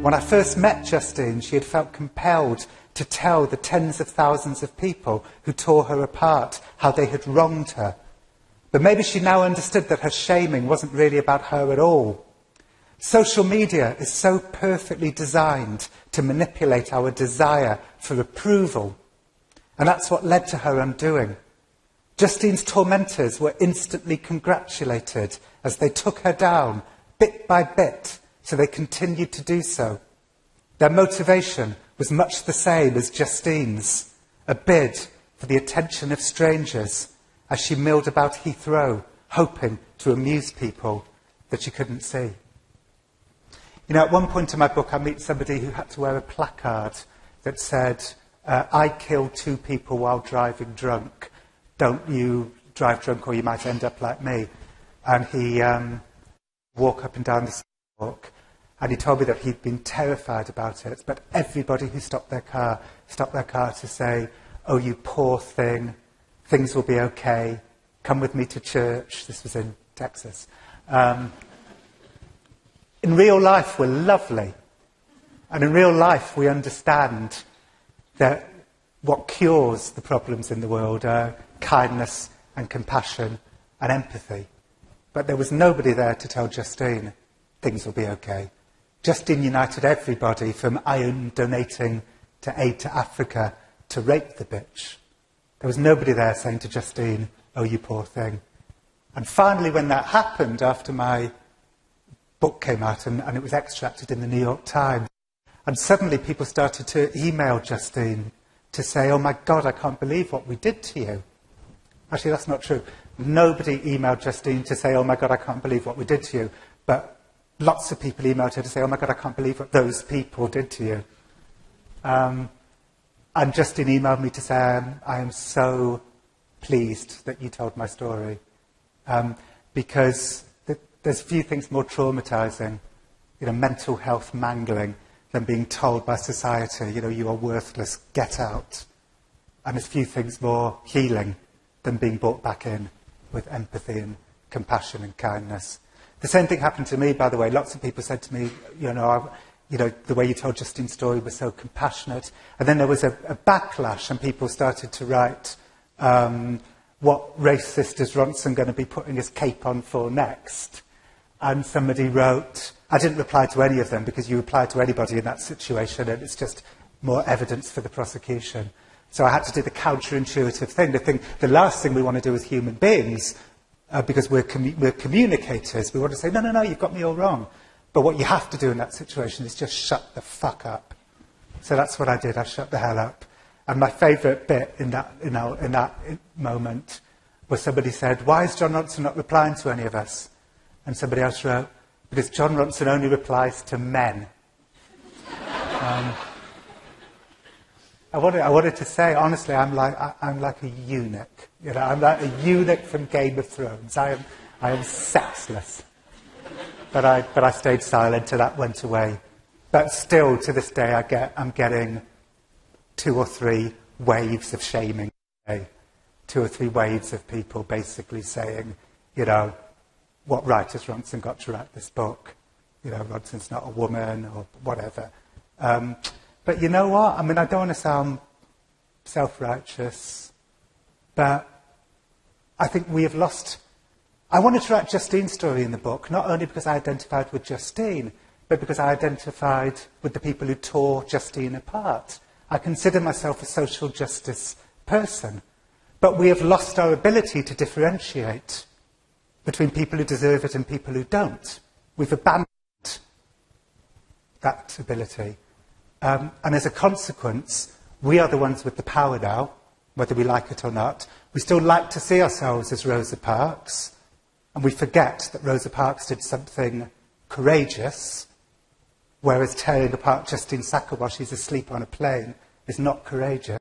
When I first met Justine, she had felt compelled to tell the tens of thousands of people who tore her apart how they had wronged her. But maybe she now understood that her shaming wasn't really about her at all. Social media is so perfectly designed to manipulate our desire for approval. And that's what led to her undoing. Justine's tormentors were instantly congratulated as they took her down, bit by bit, so they continued to do so. Their motivation was much the same as Justine's, a bid for the attention of strangers as she milled about Heathrow, hoping to amuse people that she couldn't see. You know, at one point in my book, I meet somebody who had to wear a placard that said, I killed 2 people while driving drunk. Don't you drive drunk or you might end up like me. And he walked up and down the sidewalk, and he told me that he'd been terrified about it, but everybody who stopped their car to say, oh, you poor thing, things will be okay, come with me to church. This was in Texas. In real life, we're lovely. And in real life, we understand that what cures the problems in the world are kindness and compassion and empathy. But there was nobody there to tell Justine things will be okay. Justine united everybody from iron donating to aid to Africa to rape the bitch. There was nobody there saying to Justine, oh, you poor thing. And finally, when that happened, after my book came out and it was extracted in the New York Times, and suddenly people started to email Justine to say, oh my God, I can't believe what we did to you. Actually, that's not true. Nobody emailed Justine to say, oh my God, I can't believe what we did to you. But lots of people emailed her to say, oh my God, I can't believe what those people did to you. And Justine emailed me to say, I am so pleased that you told my story. Because there's few things more traumatizing, mental health mangling, than being told by society, you are worthless, get out. And there's few things more healing than being brought back in with empathy and compassion and kindness. The same thing happened to me, by the way. Lots of people said to me, the way you told Justine's story was so compassionate. And then there was a backlash, and people started to write, what racist is Ronson going to be putting his cape on for next? And somebody wrote, I didn't reply to any of them because you reply to anybody in that situation and it's just more evidence for the prosecution. So I had to do the counterintuitive thing. The last thing we want to do as human beings, because we're communicators, we want to say, no, you've got me all wrong. But what you have to do in that situation is just shut the fuck up. So that's what I did. I shut the hell up. And my favourite bit in that moment was somebody said, why is Jon Ronson not replying to any of us? And somebody else wrote, because Jon Ronson only replies to men. I wanted to say, honestly, I'm like a eunuch. I'm like a eunuch from Game of Thrones. I am sexless. But I stayed silent and that went away. But still, to this day, I'm getting 2 or 3 waves of shaming. 2 or 3 waves of people basically saying, what right has Ronson got to write this book? Ronson's not a woman or whatever. But you know what? I mean, I don't want to sound self-righteous, but I think we have lost... I wanted to write Justine's story in the book, not only because I identified with Justine, but because I identified with the people who tore Justine apart. I consider myself a social justice person, but we have lost our ability to differentiate between people who deserve it and people who don't. We've abandoned that ability. And as a consequence, we are the ones with the power now, whether we like it or not. We still like to see ourselves as Rosa Parks, and we forget that Rosa Parks did something courageous, whereas tearing apart Justine Sacco while she's asleep on a plane is not courageous.